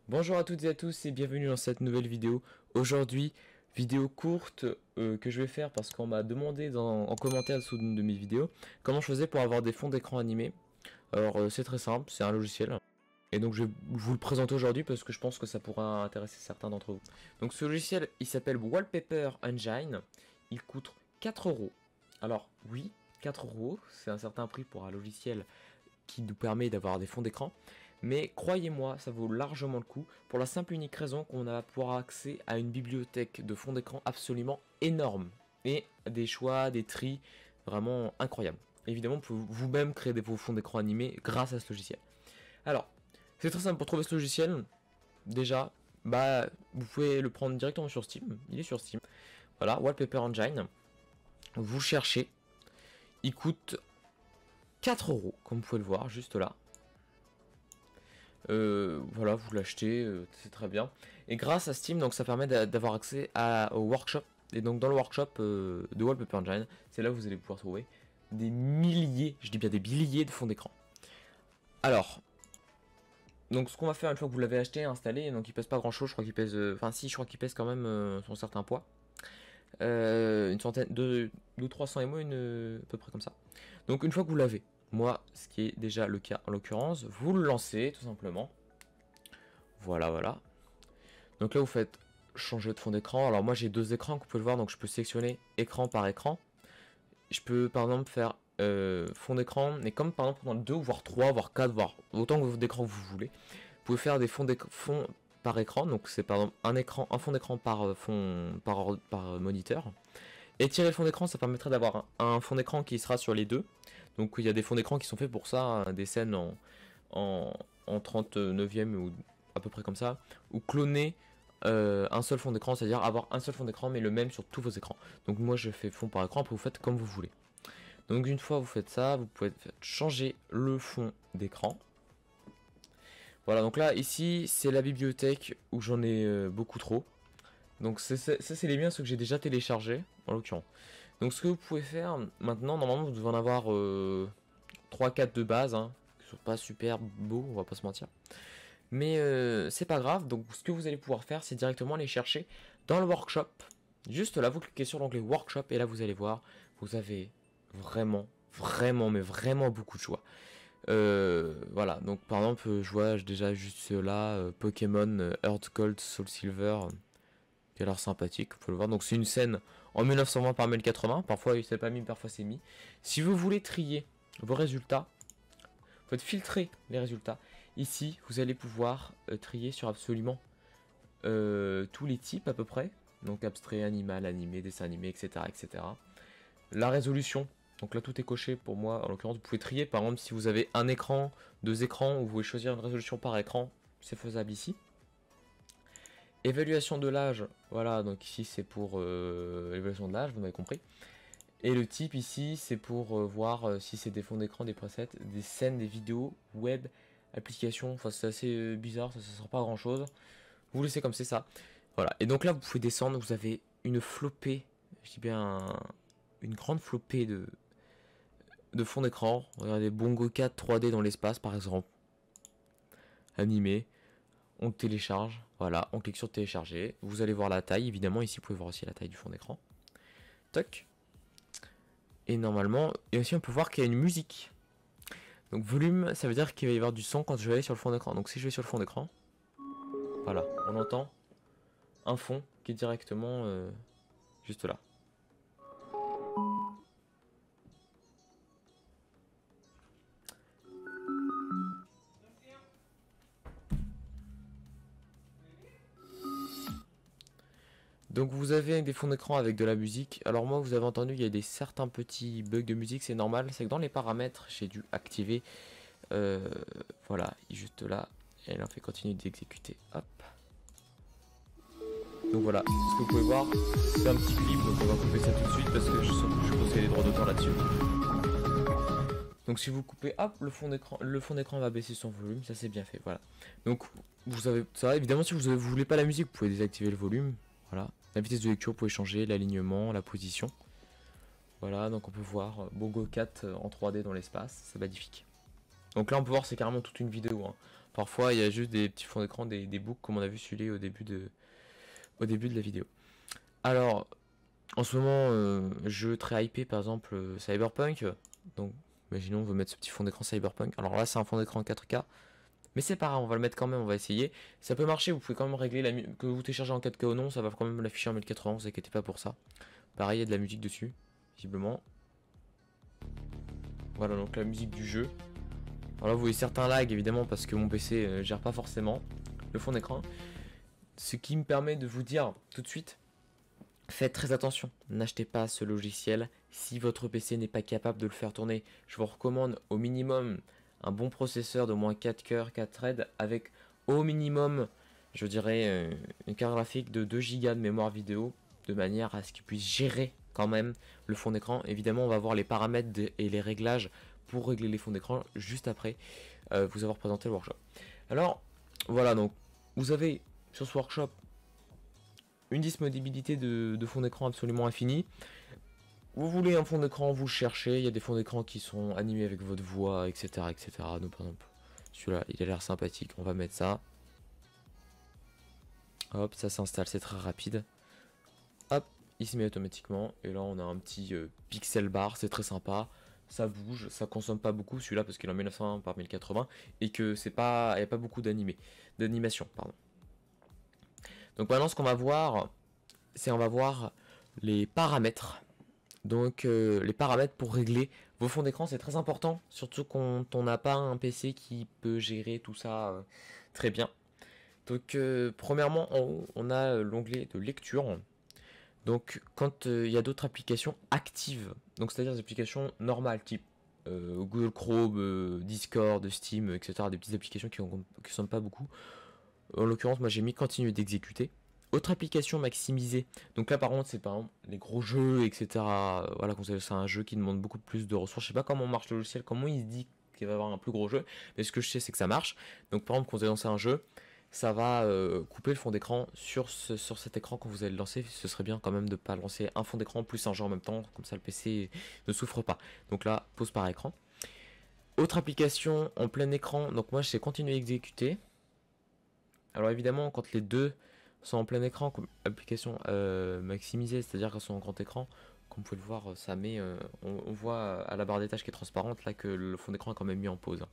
Bonjour à toutes et à tous et bienvenue dans cette nouvelle vidéo. Aujourd'hui, vidéo courte que je vais faire parce qu'on m'a demandé en commentaire sous une de mes vidéos comment je faisais pour avoir des fonds d'écran animés. Alors c'est très simple, c'est un logiciel. Et donc je vais vous le présenter aujourd'hui parce que je pense que ça pourra intéresser certains d'entre vous. Donc ce logiciel, il s'appelle Wallpaper Engine. Il coûte 4 euros. Alors oui, 4 euros, c'est un certain prix pour un logiciel qui nous permet d'avoir des fonds d'écran. Mais croyez-moi, ça vaut largement le coup pour la simple et unique raison qu'on va pouvoir accès à une bibliothèque de fonds d'écran absolument énorme et des choix, des tris vraiment incroyables. Évidemment, vous pouvez vous-même créer vos fonds d'écran animés grâce à ce logiciel. Alors, c'est très simple pour trouver ce logiciel. Déjà, vous pouvez le prendre directement sur Steam. Il est sur Steam. Voilà, Wallpaper Engine. Vous cherchez. Il coûte 4 euros, comme vous pouvez le voir, juste là. Voilà, vous l'achetez, c'est très bien. Et grâce à Steam, donc ça permet d'avoir accès au workshop. Et donc dans le workshop de Wallpaper Engine, c'est là où vous allez pouvoir trouver des milliers, je dis bien des milliers de fonds d'écran. Alors, donc ce qu'on va faire une fois que vous l'avez acheté, installé, donc il pèse pas grand chose, je crois qu'il pèse, enfin si, je crois qu'il pèse quand même son certain poids. Une centaine de 300 MO, à peu près comme ça. Donc une fois que vous l'avez, moi, ce qui est déjà le cas en l'occurrence, vous le lancez tout simplement. Voilà, voilà. Donc là, vous faites changer de fond d'écran. Alors moi, j'ai deux écrans que vous pouvez le voir, donc je peux sélectionner écran par écran. Je peux par exemple faire fond d'écran, mais comme par exemple dans le 2, voire 3, voire 4, voire autant d'écrans que vous voulez. Vous pouvez faire des fonds par écran, donc c'est par exemple un fond d'écran par moniteur. Et tirer le fond d'écran, ça permettrait d'avoir un fond d'écran qui sera sur les deux. Donc il y a des fonds d'écran qui sont faits pour ça, hein, des scènes en 39e ou à peu près comme ça, ou cloner un seul fond d'écran, c'est-à-dire avoir un seul fond d'écran mais le même sur tous vos écrans. Donc moi je fais fond par écran, après vous faites comme vous voulez. Donc une fois vous faites ça, vous pouvez changer le fond d'écran. Voilà, donc là ici c'est la bibliothèque où j'en ai beaucoup trop. Donc ça c'est les miens, ceux que j'ai déjà téléchargés en l'occurrence. Donc ce que vous pouvez faire maintenant, normalement vous devez en avoir 3-4 de base, hein, qui sont pas super beaux, on va pas se mentir. Mais c'est pas grave, donc ce que vous allez pouvoir faire, c'est directement aller chercher dans le workshop. Juste là, vous cliquez sur l'onglet workshop et là vous allez voir, vous avez mais vraiment beaucoup de choix. Voilà, donc par exemple, je vois déjà juste là, Pokémon Earth Gold, Soul Silver, qui a l'air sympathique, vous pouvez le voir. Donc c'est une scène en 1920 par 1080, parfois c'est pas mis, parfois c'est mis. Si vous voulez trier vos résultats, vous faites filtrer les résultats. Ici, vous allez pouvoir trier sur absolument tous les types à peu près. Donc abstrait, animal, animé, dessin animé, etc., etc. La résolution, donc là tout est coché pour moi. En l'occurrence, vous pouvez trier. Par exemple, si vous avez un écran, deux écrans, vous pouvez choisir une résolution par écran. C'est faisable ici. Évaluation de l'âge, voilà, donc ici c'est pour l'évaluation de l'âge, vous m'avez compris. Et le type ici, c'est pour voir si c'est des fonds d'écran, des presets, des scènes, des vidéos, web, applications. Enfin, c'est assez bizarre, ça ne sert pas à grand chose. Vous laissez comme c'est ça. Voilà. Et donc là, vous pouvez descendre. Vous avez une flopée, je dis bien une grande flopée de fonds d'écran. Regardez, Bongo 4 3D dans l'espace, par exemple. Animé. On télécharge. Voilà, on clique sur télécharger. Vous allez voir la taille. Évidemment, ici, vous pouvez voir aussi la taille du fond d'écran. Toc. Et normalement, et aussi on peut voir qu'il y a une musique. Donc volume, ça veut dire qu'il va y avoir du son quand je vais aller sur le fond d'écran. Donc si je vais sur le fond d'écran, voilà, on entend un fond qui est directement juste là. Donc vous avez des fonds d'écran avec de la musique. Alors moi, vous avez entendu, il y a certains petits bugs de musique, c'est normal. C'est que dans les paramètres, j'ai dû activer, voilà, juste là, et elle en fait continuer d'exécuter. Hop. Donc voilà, ce que vous pouvez voir, c'est un petit clip, donc on va couper ça tout de suite parce que je suppose qu'il y a des droits d'auteur là-dessus. Donc si vous coupez, hop, le fond d'écran va baisser son volume, ça c'est bien fait, voilà. Donc vous avez ça, évidemment si vous voulez pas la musique, vous pouvez désactiver le volume, voilà. La vitesse de lecture, vous pouvez changer l'alignement, la position. Voilà, donc on peut voir Bongo 4 en 3D dans l'espace, c'est magnifique. Donc là on peut voir c'est carrément toute une vidéo, hein. Parfois il y a juste des petits fonds d'écran, des boucles comme on a vu celui au début de la vidéo. Alors en ce moment je très hypé par exemple Cyberpunk. Donc imaginons on veut mettre ce petit fond d'écran Cyberpunk. Alors là c'est un fond d'écran 4K. Mais c'est pas grave, on va le mettre quand même, on va essayer. Ça peut marcher, vous pouvez quand même régler que vous téléchargez en 4K ou non, ça va quand même l'afficher en 1080, vous inquiétez pas pour ça. Pareil, il y a de la musique dessus, visiblement. Voilà, donc la musique du jeu. Alors là, vous voyez certains lags, évidemment, parce que mon PC gère pas forcément le fond d'écran. Ce qui me permet de vous dire tout de suite, faites très attention. N'achetez pas ce logiciel si votre PC n'est pas capable de le faire tourner. Je vous recommande au minimum un bon processeur d'au moins 4 cœurs, 4 threads, avec au minimum, je dirais, une carte graphique de 2 Go de mémoire vidéo, de manière à ce qu'il puisse gérer quand même le fond d'écran. Évidemment, on va voir les paramètres et les réglages pour régler les fonds d'écran juste après vous avoir présenté le workshop. Alors, voilà, donc vous avez sur ce workshop une disponibilité de fond d'écran absolument infinie. Vous voulez un fond d'écran, vous cherchez, il y a des fonds d'écran qui sont animés avec votre voix, etc. etc. Donc par exemple, celui-là, il a l'air sympathique, on va mettre ça. Hop, ça s'installe, c'est très rapide. Hop, il se met automatiquement, et là on a un petit pixel bar, c'est très sympa. Ça bouge, ça consomme pas beaucoup celui-là parce qu'il est en 1920 par 1080 et que c'est pas, il n'y a pas beaucoup d'animation, pardon. Donc maintenant ce qu'on va voir, c'est on va voir les paramètres. Donc les paramètres pour régler vos fonds d'écran, c'est très important, surtout quand on n'a pas un PC qui peut gérer tout ça très bien. Donc premièrement, en haut, on a l'onglet de lecture. Donc quand il y a d'autres applications actives, donc c'est-à-dire des applications normales type Google Chrome, Discord, Steam, etc. Des petites applications qui ne sont pas beaucoup. En l'occurrence, moi j'ai mis continuer d'exécuter. Autre application maximisée. Donc là par contre c'est par exemple les gros jeux, etc. Voilà, c'est un jeu qui demande beaucoup plus de ressources. Je sais pas comment marche le logiciel, comment il se dit qu'il va y avoir un plus gros jeu. Mais ce que je sais c'est que ça marche. Donc par exemple quand vous allez lancer un jeu, ça va couper le fond d'écran sur cet écran quand vous allez le lancer. Ce serait bien quand même de ne pas lancer un fond d'écran plus un jeu en même temps. Comme ça le PC ne souffre pas. Donc là, pause par écran. Autre application en plein écran. Donc moi je sais continuer à exécuter. Alors évidemment quand les deux sont en plein écran comme application maximisée, c'est-à-dire qu'elles sont en grand écran, comme vous pouvez le voir, ça met, on voit à la barre des tâches qui est transparente là que le fond d'écran est quand même mis en pause.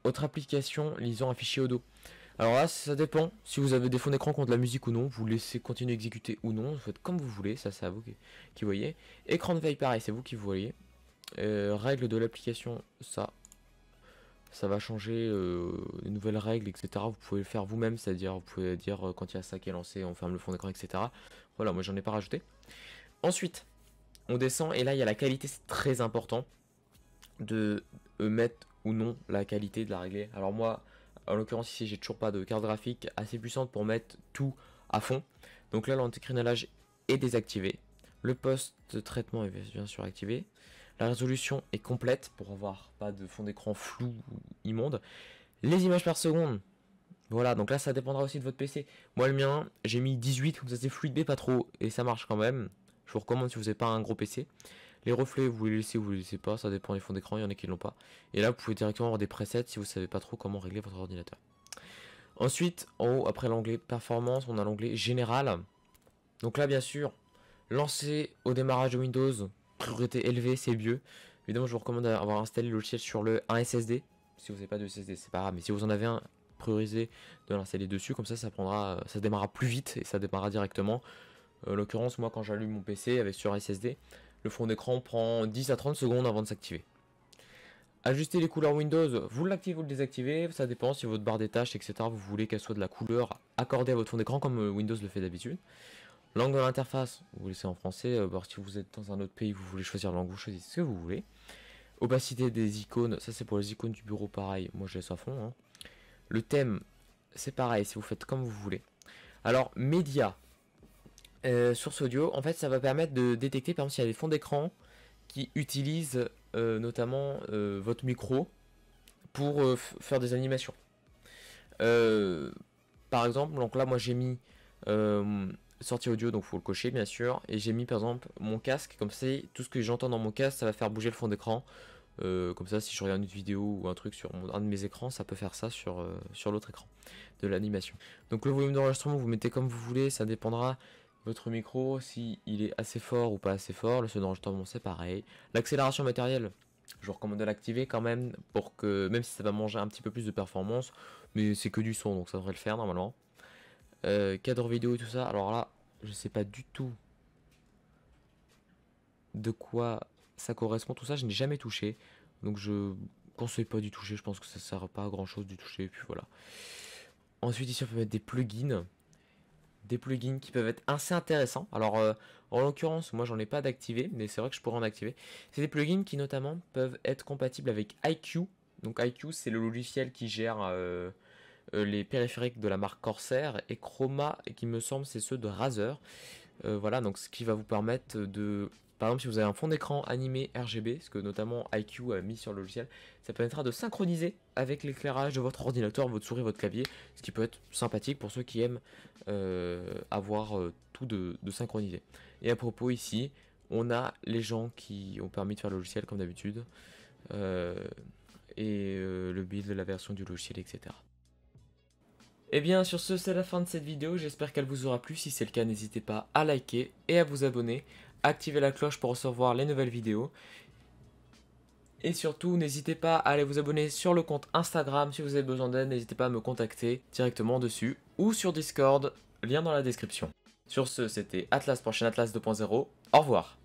Autre application, lisant un fichier audio. Alors là, ça dépend. Si vous avez des fonds d'écran contre la musique ou non, vous laissez continuer à exécuter ou non, vous faites comme vous voulez, ça c'est à vous qui voyez. Écran de veille, pareil, c'est vous qui voyez. Règles de l'application, ça va changer les nouvelles règles, etc. Vous pouvez le faire vous-même, c'est-à-dire vous pouvez dire quand il y a ça qui est lancé, on ferme le fond d'écran, etc. Voilà, moi j'en ai pas rajouté. Ensuite, on descend et là il y a la qualité, c'est très important de mettre ou non la qualité, de la régler. Alors moi, en l'occurrence ici, j'ai toujours pas de carte graphique assez puissante pour mettre tout à fond. Donc là, l'anticrinalage est désactivé. Le post-traitement est bien sûr activé. La résolution est complète pour avoir pas de fond d'écran flou ou immonde. Les images par seconde, voilà, donc là ça dépendra aussi de votre PC. Moi le mien, j'ai mis 18, comme ça c'est fluide mais pas trop, et ça marche quand même. Je vous recommande si vous n'avez pas un gros PC. Les reflets, vous les laissez ou vous les laissez pas, ça dépend des fonds d'écran, il y en a qui l'ont pas. Et là vous pouvez directement avoir des presets si vous savez pas trop comment régler votre ordinateur. Ensuite, en haut, après l'onglet performance, on a l'onglet général. Donc là bien sûr, lancer au démarrage de Windows, priorité élevée, c'est mieux. Évidemment, je vous recommande d'avoir installé le logiciel sur un SSD. Si vous n'avez pas de SSD, c'est pas grave, mais si vous en avez un, priorisez de l'installer dessus, comme ça, ça démarrera plus vite et ça démarrera directement. En l'occurrence, moi, quand j'allume mon PC avec sur SSD, le fond d'écran prend 10 à 30 secondes avant de s'activer. Ajuster les couleurs Windows, vous l'activez ou le désactivez, ça dépend si votre barre des tâches, etc. Vous voulez qu'elle soit de la couleur accordée à votre fond d'écran comme Windows le fait d'habitude. Langue de l'interface, vous laissez en français. Si vous êtes dans un autre pays, vous voulez choisir la langue, vous choisissez ce que vous voulez. Opacité des icônes, ça c'est pour les icônes du bureau, pareil. Moi je laisse à fond. Hein. Le thème, c'est pareil, si vous faites comme vous voulez. Alors, médias, source audio, en fait ça va permettre de détecter par exemple s'il y a des fonds d'écran qui utilisent notamment votre micro pour faire des animations. Par exemple, donc là moi j'ai mis sortie audio, donc faut le cocher bien sûr, et j'ai mis par exemple mon casque, comme ça tout ce que j'entends dans mon casque ça va faire bouger le fond d'écran. Comme ça, si je regarde une vidéo ou un truc sur un de mes écrans, ça peut faire ça sur, sur l'autre écran de l'animation. Donc le volume d'enregistrement, vous mettez comme vous voulez, ça dépendra de votre micro, si il est assez fort ou pas assez fort. Le son d'enregistrement, c'est pareil. L'accélération matérielle, je vous recommande de l'activer quand même, pour que, même si ça va manger un petit peu plus de performance, mais c'est que du son, donc ça devrait le faire normalement. Cadre vidéo et tout ça, alors là, je sais pas du tout de quoi ça correspond, tout ça, je n'ai jamais touché. Donc je conseille pas d'y toucher, je pense que ça sert pas à grand chose d'y toucher, et puis voilà. Ensuite ici on peut mettre des plugins. Des plugins qui peuvent être assez intéressants. Alors en l'occurrence, moi j'en ai pas d'activé, mais c'est vrai que je pourrais en activer. C'est des plugins qui notamment peuvent être compatibles avec iQ. Donc iQ c'est le logiciel qui gère les périphériques de la marque Corsair, et Chroma, et qui me semble c'est ceux de Razer. Voilà, donc ce qui va vous permettre de... Par exemple, si vous avez un fond d'écran animé RGB, ce que notamment iQ a mis sur le logiciel, ça permettra de synchroniser avec l'éclairage de votre ordinateur, votre souris, votre clavier, ce qui peut être sympathique pour ceux qui aiment avoir tout de synchronisé. Et à propos ici, on a les gens qui ont permis de faire le logiciel comme d'habitude, le build de la version du logiciel, etc. Et bien sur ce, c'est la fin de cette vidéo, j'espère qu'elle vous aura plu. Si c'est le cas, n'hésitez pas à liker et à vous abonner, activer la cloche pour recevoir les nouvelles vidéos. Et surtout, n'hésitez pas à aller vous abonner sur le compte Instagram. Si vous avez besoin d'aide, n'hésitez pas à me contacter directement dessus, ou sur Discord, lien dans la description. Sur ce, c'était Atlas pour chaîne Atlas 2.0, au revoir.